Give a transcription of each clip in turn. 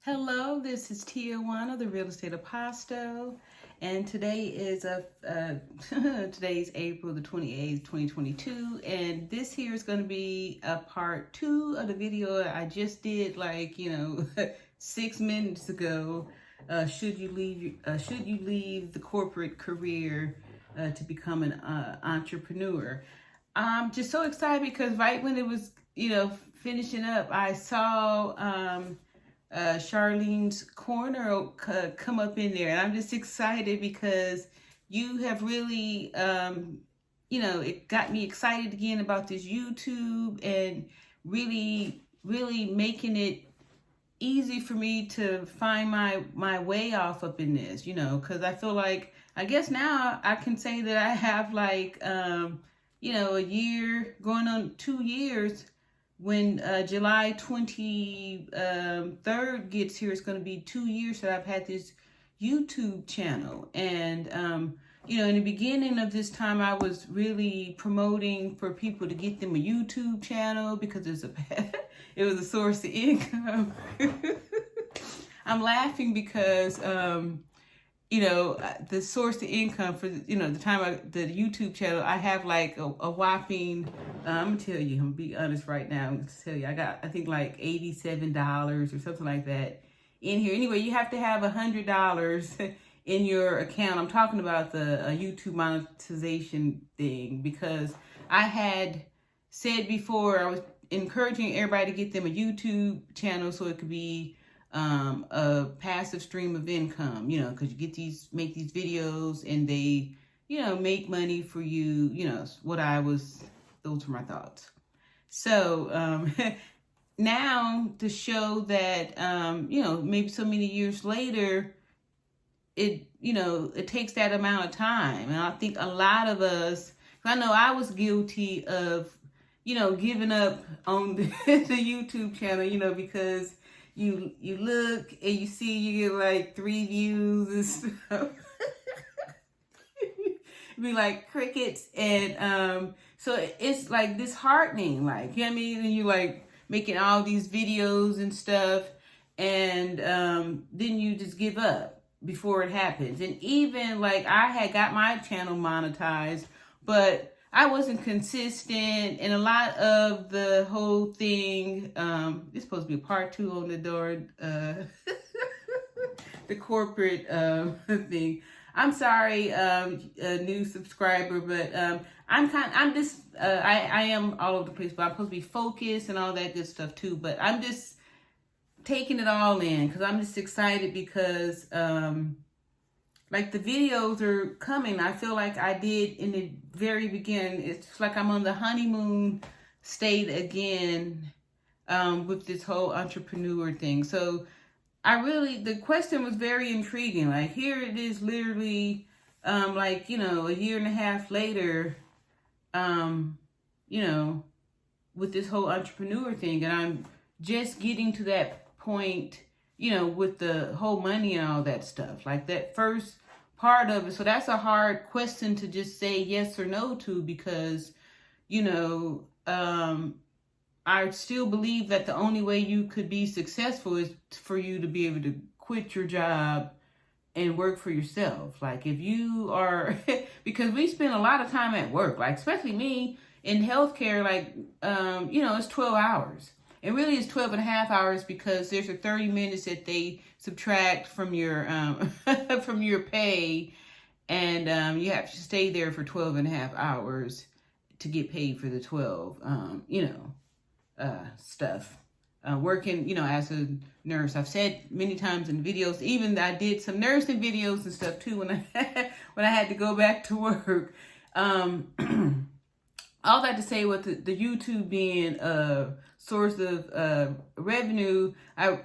Hello, this is Tijuana, the Real Estate Apostle, and today is today's April the 28th, 2022, and this here is going to be a part 2 of the video I just did 6 minutes ago. Should you leave the corporate career to become an entrepreneur? I'm just so excited because right when it was finishing up, I saw Charlene's Corner come up in there, and I'm just excited because you have really it got me excited again about this YouTube and really making it easy for me to find my way off up in this, because I feel like I guess now I can say that I have a year going on 2 years. When July 23rd gets here, it's going to be 2 years that I've had this YouTube channel. And, in the beginning of this time, I was really promoting for people to get them a YouTube channel because it was a source of income. I'm laughing because, the source of income for, the the YouTube channel, I have like a whopping, I'm gonna tell you, I'm gonna be honest right now, I'm gonna tell you, I got, I think like $87 or something like that in here. Anyway, you have to have $100 in your account. I'm talking about the YouTube monetization thing because I had said before, I was encouraging everybody to get them a YouTube channel so it could be a passive stream of income, because you make these videos and they, make money for you, those were my thoughts. So, now to show that, maybe so many years later, it takes that amount of time. And I think a lot of us, I know I was guilty of, giving up on the YouTube channel, because you look and you see you get like 3 views and stuff. Be like crickets, and so it's like disheartening, like, you know what I mean? And you like making all these videos and stuff, and then you just give up before it happens. And even like I had got my channel monetized, but I wasn't consistent, and a lot of the whole thing, it's supposed to be a part 2 on the door, the corporate thing. I'm sorry, a new subscriber, but I am all over the place, but I'm supposed to be focused and all that good stuff too, but I'm just taking it all in because I'm just excited because, like, the videos are coming. I feel like I did in the very beginning. It's like I'm on the honeymoon state again with this whole entrepreneur thing. So the question was very intriguing. Like, here it is literally a year and a half later, with this whole entrepreneur thing. And I'm just getting to that point, with the whole money and all that stuff, like that first part of it. So that's a hard question to just say yes or no to, because, I still believe that the only way you could be successful is for you to be able to quit your job and work for yourself. Like, if you are, because we spend a lot of time at work, like especially me in healthcare, like, it's 12 hours. And really it's 12 and a half hours because there's a 30 minutes that they subtract from your from your pay, and you have to stay there for 12 and a half hours to get paid for the 12 stuff. Working, as a nurse. I've said many times in videos, even I did some nursing videos and stuff too when I when I had to go back to work. All that to say, with the YouTube being a source of revenue,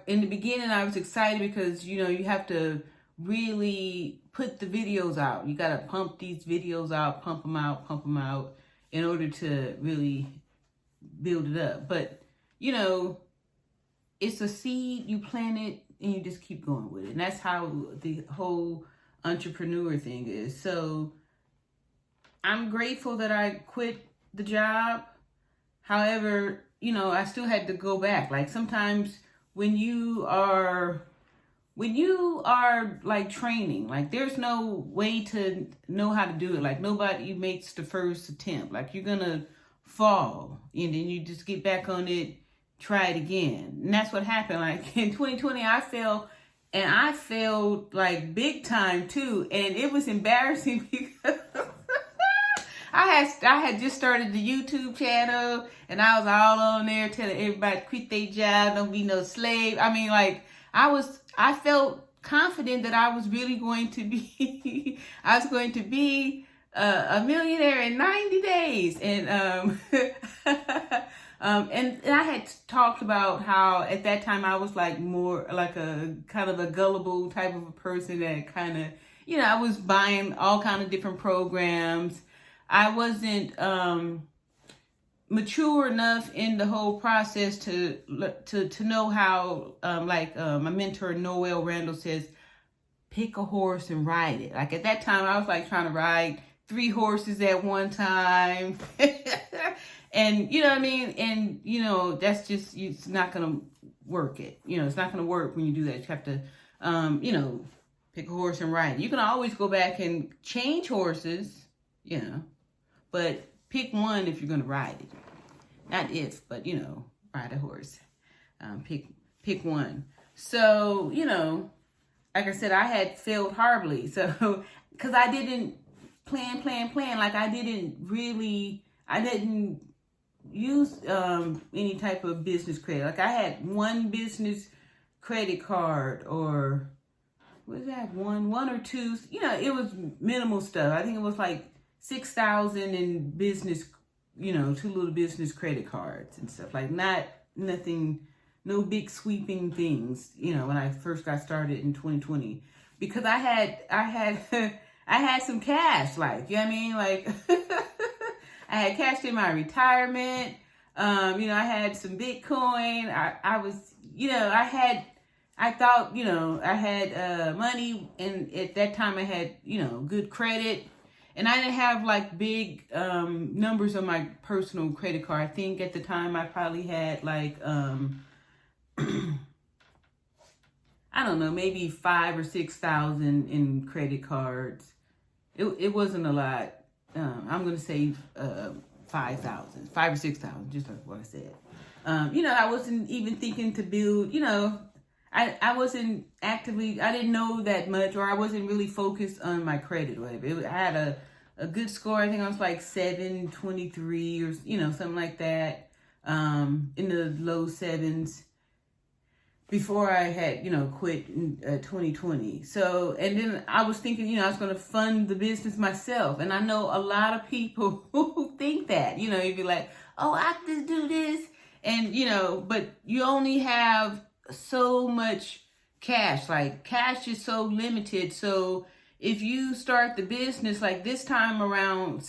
in the beginning I was excited because, you have to really put the videos out. You got to pump these videos out, pump them out in order to really build it up. But, it's a seed, you plant it and you just keep going with it. And that's how the whole entrepreneur thing is. So I'm grateful that I quit the job. However, I still had to go back. Like, sometimes when you are like training, like there's no way to know how to do it. Like nobody makes the first attempt. Like you're gonna fall and then you just get back on it, try it again. And that's what happened. Like in 2020, I fell, and I failed like big time too. And it was embarrassing because I had just started the YouTube channel, and I was all on there telling everybody to quit their job, don't be no slave. I mean, like I felt confident that I was really going to be, I was going to be a millionaire in 90 days. And and I had talked about how at that time I was like more like a kind of a gullible type of a person that kind of, I was buying all kind of different programs. I wasn't mature enough in the whole process to know how, my mentor Noel Randall says, pick a horse and ride it. Like at that time, I was like trying to ride 3 horses at one time. And you know what I mean? And that's just, it's not going to work it. It's not going to work when you do that. You have to, pick a horse and ride it. You can always go back and change horses, but pick one if you're going to ride it. Not if, but, ride a horse. Pick one. So, like I said, I had failed horribly. So, because I didn't plan. Like I didn't use any type of business credit. Like I had one business credit card, or what was that, one or two? It was minimal stuff. I think it was like $6,000 in business, 2 little business credit cards and stuff. Like nothing, no big sweeping things, when I first got started in 2020, because I had some cash, like, you know what I mean? Like I had cash in my retirement. I had some Bitcoin. I was, I thought, I had money, and at that time I had, good credit. And I didn't have like big numbers on my personal credit card. I think at the time I probably had like, I don't know, maybe 5,000 or 6,000 in credit cards. It wasn't a lot. I'm going to say 5,000, 5 or 6,000, just like what I said. I wasn't even thinking to build, I wasn't actively, I didn't know that much, or I wasn't really focused on my credit or whatever. I had a good score. I think I was like 723 or, something like that, in the low sevens before I had, quit in 2020. So, and then I was thinking, I was going to fund the business myself. And I know a lot of people who think that, you'd be like, oh, I have to do this. And, but you only have so much cash. Like cash is so limited. So if you start the business like second time around, I'm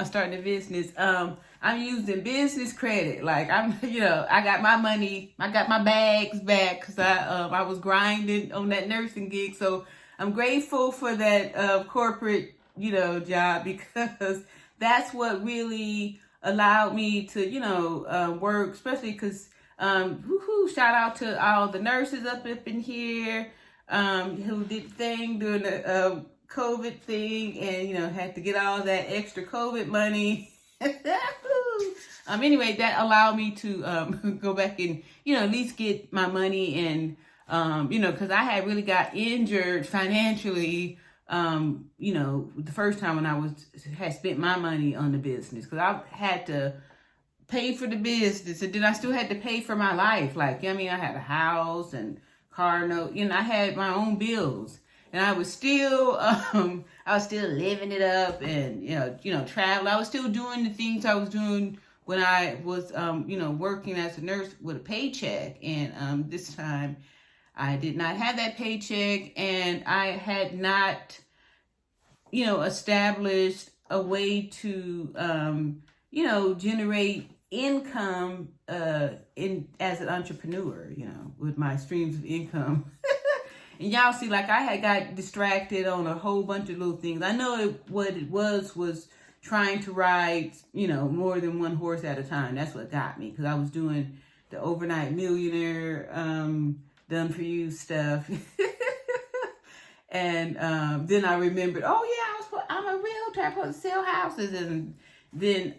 starting the business. I'm using business credit. Like I'm, I got my money, I got my bags back because I was grinding on that nursing gig. So I'm grateful for that corporate, job, because that's what really allowed me to, work, especially because, shout out to all the nurses up in here, who did the thing during the COVID thing, and had to get all that extra COVID money. Anyway, that allowed me to go back and at least get my money, and because I had really got injured financially, the first time when I had spent my money on the business, because I had to pay for the business, and then I still had to pay for my life. Like, I had a house and car note, I had my own bills, and I was still living it up, and, travel. I was still doing the things I was doing when I was, working as a nurse with a paycheck. And, this time I did not have that paycheck, and I had not, established a way to, generate income as an entrepreneur, with my streams of income. And y'all see, like I had got distracted on a whole bunch of little things. I know what it was trying to ride, you know, more than one horse at a time. That's what got me, because I was doing the overnight millionaire, done for you stuff. And then I remembered, oh yeah, I'm a realtor, I'm supposed to sell houses. And then,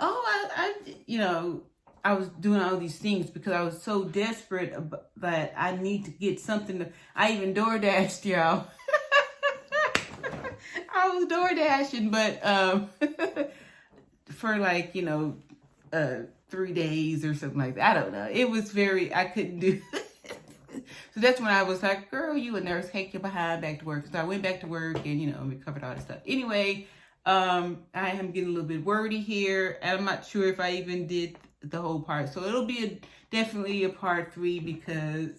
you know, I was doing all these things because I was so desperate that I need to get something. I even door dashed, y'all. I was door dashing, but for like, you know, 3 days or something like that. I don't know. It was I couldn't do. So that's when I was like, girl, you a nurse, take your behind back to work. So I went back to work and, you know, recovered all this stuff. Anyway, I am getting a little bit wordy here. And I'm not sure if I even did the whole part. So it'll be definitely a part 3, because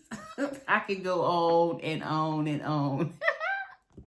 I could go on and on and on.